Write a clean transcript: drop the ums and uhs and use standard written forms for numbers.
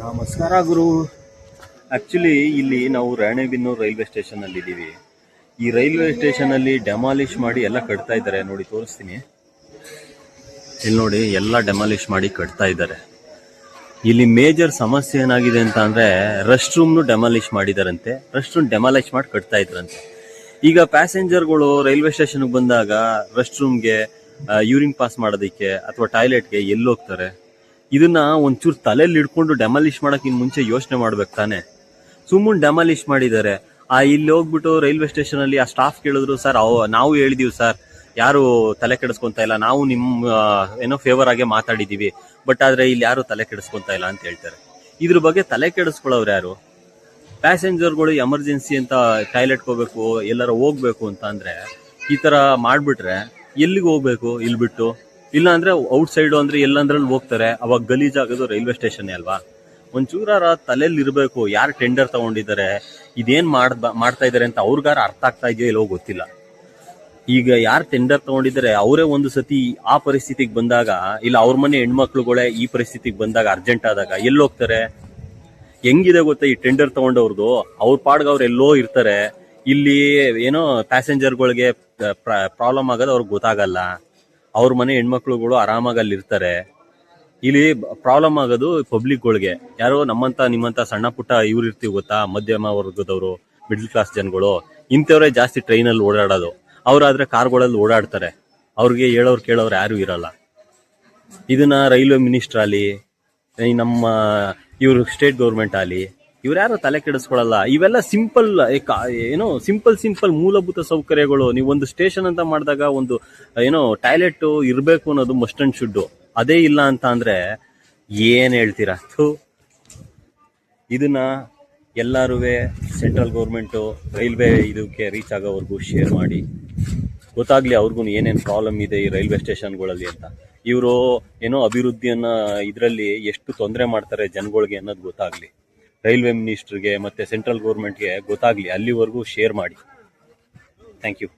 ನಮಸ್ಕಾರ ಗುರು. ಆಕ್ಚುಲಿ ಇಲ್ಲಿ ನಾವು ರಾಣೆಬೆನ್ನೂರು ರೈಲ್ವೆ ಸ್ಟೇಷನ್ ಅಲ್ಲಿ ಇದ್ದೀವಿ. ಈ ರೈಲ್ವೆ ಸ್ಟೇಷನ್ ಅಲ್ಲಿ ಡೆಮಾಲಿಷ್ ಮಾಡಿ ಎಲ್ಲ ಕಟ್ತಾ ಇದ್ದಾರೆ ನೋಡಿ, ತೋರಿಸ್ತೀನಿ. ಇಲ್ಲಿ ನೋಡಿ, ಎಲ್ಲ ಡೆಮಾಲಿಷ್ ಮಾಡಿ ಕಟ್ತಾ ಇದ್ದಾರೆ. ಇಲ್ಲಿ ಮೇಜರ್ ಸಮಸ್ಯೆ ಏನಾಗಿದೆ ಅಂತ ಅಂದ್ರೆ ರೆಸ್ಟ್ ರೂಮ್ನು ಡೆಮಾಲಿಷ್ ಮಾಡಿದಾರಂತೆ. ರೆಸ್ಟ್ ರೂಮ್ ಡೆಮಾಲಿಷ್ ಮಾಡಿ ಕಟ್ತಾ ಇದ್ರಂತೆ. ಈಗ ಪ್ಯಾಸೆಂಜರ್ಗಳು ರೈಲ್ವೆ ಸ್ಟೇಷನ್ಗೆ ಬಂದಾಗ ರೆಸ್ಟ್ ರೂಮ್ಗೆ, ಯೂರಿನ್ ಪಾಸ್ ಮಾಡೋದಕ್ಕೆ ಅಥವಾ ಟಾಯ್ಲೆಟ್ಗೆ ಎಲ್ಲಿ ಹೋಗ್ತಾರೆ? ಇದನ್ನ ಒಂಚೂರು ತಲೆಯಲ್ಲಿ ಹಿಡ್ಕೊಂಡು ಡೆಮಾಲಿಷ್ ಮಾಡಕ್ ಇನ್ ಮುಂಚೆ ಯೋಚನೆ ಮಾಡ್ಬೇಕು ತಾನೆ. ಸುಮ್ಮನೆ ಡೆಮಾಲಿಷ್ ಮಾಡಿದ್ದಾರೆ. ಇಲ್ಲಿ ಹೋಗ್ಬಿಟ್ಟು ರೈಲ್ವೆ ಸ್ಟೇಷನ್ ಅಲ್ಲಿ ಆ ಸ್ಟಾಫ್ ಕೇಳಿದ್ರು, ಸರ್ ನಾವು ಹೇಳಿದೀವಿ ಸರ್, ಯಾರು ತಲೆ ಕೆಡಿಸ್ಕೊಂತ ಇಲ್ಲ, ನಾವು ನಿಮ್ಮ ಏನೋ ಫೇವರ್ ಆಗಿ ಮಾತಾಡಿದೀವಿ, ಬಟ್ ಆದ್ರೆ ಇಲ್ಲಿ ಯಾರು ತಲೆ ಕೆಡಿಸ್ಕೊಂತ ಇಲ್ಲ ಅಂತ ಹೇಳ್ತಾರೆ. ಇದ್ರ ಬಗ್ಗೆ ತಲೆ ಕೆಡಿಸ್ಕೊಳ್ಳೋರು ಯಾರು? ಪ್ಯಾಸೆಂಜರ್ಗಳು ಎಮರ್ಜೆನ್ಸಿ ಅಂತ ಟಾಯ್ಲೆಟ್ ಹೋಗ್ಬೇಕು, ಎಲ್ಲಾರ ಹೋಗ್ಬೇಕು ಅಂತ ಅಂದ್ರೆ ಈ ತರ ಮಾಡ್ಬಿಟ್ರೆ ಎಲ್ಲಿಗೆ ಹೋಗ್ಬೇಕು? ಇಲ್ಲಿ ಬಿಟ್ಟು ಇಲ್ಲ ಅಂದ್ರೆ ಔಟ್ ಸೈಡ್ ಅಂದ್ರೆ ಎಲ್ಲಂದ್ರಲ್ಲಿ ಹೋಗ್ತಾರೆ. ಅವಾಗ ಗಲೀಜಾಗೋದು ರೈಲ್ವೆ ಸ್ಟೇಷನ್ ಅಲ್ವಾ? ಒಂಚೂರಾರ ತಲೆಯಲ್ಲಿ ಇರಬೇಕು. ಯಾರು ಟೆಂಡರ್ ತಗೊಂಡಿದ್ದಾರೆ, ಇದೇನ್ ಮಾಡ್ತಾ ಇದಾರೆ ಅಂತ ಅವ್ರಿಗಾರ ಅರ್ಥ ಆಗ್ತಾ ಇದೆಯೋ ಇಲ್ಲೋ ಗೊತ್ತಿಲ್ಲ. ಈಗ ಯಾರು ಟೆಂಡರ್ ತಗೊಂಡಿದ್ದಾರೆ ಅವರೇ ಒಂದು ಸತಿ ಆ ಪರಿಸ್ಥಿತಿಗೆ ಬಂದಾಗ, ಇಲ್ಲ ಅವ್ರ ಮನೆ ಹೆಣ್ಮಕ್ಳುಗಳೇ ಈ ಪರಿಸ್ಥಿತಿಗೆ ಬಂದಾಗ, ಅರ್ಜೆಂಟ್ ಆದಾಗ ಎಲ್ಲಿ ಹೋಗ್ತಾರೆ? ಹೆಂಗಿದೆ ಗೊತ್ತಾ ಈ ಟೆಂಡರ್ ತಗೊಂಡವ್ರದ್ದು? ಅವ್ರ ಪಾಡ್ಗೆ ಅವ್ರು ಎಲ್ಲೋ ಇರ್ತಾರೆ. ಇಲ್ಲಿ ಏನೋ ಪ್ಯಾಸೆಂಜರ್ಗಳಿಗೆ ಪ್ರಾಬ್ಲಮ್ ಆಗೋದು ಅವ್ರಿಗೆ ಗೊತ್ತಾಗಲ್ಲ. ಅವ್ರ ಮನೆ ಹೆಣ್ಮಕ್ಳುಗಳು ಆರಾಮಾಗಿ ಅಲ್ಲಿ ಇರ್ತಾರೆ. ಇಲ್ಲಿ ಪ್ರಾಬ್ಲಮ್ ಆಗೋದು ಪಬ್ಲಿಕ್ಗಳಿಗೆ. ಯಾರೋ ನಿಮ್ಮಂತ ಸಣ್ಣ ಪುಟ್ಟ ಇವ್ರು ಇರ್ತೀವಿ ಗೊತ್ತಾ, ಮಧ್ಯಮ ವರ್ಗದವರು, ಮಿಡ್ಲ್ ಕ್ಲಾಸ್ ಜನಗಳು, ಇಂಥವ್ರೆ ಜಾಸ್ತಿ ಟ್ರೈನಲ್ಲಿ ಓಡಾಡೋದು. ಅವ್ರಾದ್ರೆ ಕಾರ್ಗಳಲ್ಲಿ ಓಡಾಡ್ತಾರೆ. ಅವ್ರಿಗೆ ಹೇಳೋರು ಕೇಳೋರು ಯಾರು ಇರಲ್ಲ. ಇದನ್ನ ರೈಲ್ವೆ ಮಿನಿಸ್ಟರ್ ಅಲ್ಲಿ, ನಮ್ಮ ಇವರು ಸ್ಟೇಟ್ ಗೌರ್ಮೆಂಟ್ ಅಲ್ಲಿ, ಇವ್ರು ಯಾರು ತಲೆ ಕೆಡಿಸ್ಕೊಳ್ಳಲ್ಲ. ಇವೆಲ್ಲ ಸಿಂಪಲ್ ಏನೋ ಸಿಂಪಲ್ ಮೂಲಭೂತ ಸೌಕರ್ಯಗಳು. ನೀವು ಒಂದು ಸ್ಟೇಷನ್ ಅಂತ ಮಾಡಿದಾಗ ಒಂದು ಏನೋ ಟಾಯ್ಲೆಟ್ ಇರಬೇಕು ಅನ್ನೋದು ಮಸ್ಟ್ ಅಂಡ್ ಶುಡ್. ಅದೇ ಇಲ್ಲ ಅಂತ ಅಂದ್ರೆ ಏನ್ ಹೇಳ್ತೀರಾ? ಇದನ್ನ ಎಲ್ಲಾರು ಸೆಂಟ್ರಲ್ ಗೌರ್ಮೆಂಟು ರೈಲ್ವೆ ಇದಕ್ಕೆ ರೀಚ್ ಆಗೋವರೆಗೂ ಶೇರ್ ಮಾಡಿ, ಗೊತ್ತಾಗ್ಲಿ ಅವ್ರಿಗೂ ಏನೇನು ಪ್ರಾಬ್ಲಮ್ ಇದೆ ಈ ರೈಲ್ವೆ ಸ್ಟೇಷನ್ಗಳಲ್ಲಿ ಅಂತ. ಇವರು ಏನೋ ಅಭಿವೃದ್ಧಿಯನ್ನ ಇದರಲ್ಲಿ ಎಷ್ಟು ತೊಂದರೆ ಮಾಡ್ತಾರೆ ಜನಗಳಿಗೆ ಅನ್ನೋದು ಗೊತ್ತಾಗ್ಲಿ. ರೈಲ್ವೆ ಮಿನಿಸ್ಟರ್ಗೆ ಮತ್ತೆ ಸೆಂಟ್ರಲ್ ಗೌರ್ಮೆಂಟ್ಗೆ ಗೊತ್ತಾಗ್ಲಿ. ಅಲ್ಲಿವರೆಗೂ ಶೇರ್ ಮಾಡಿ. Thank you.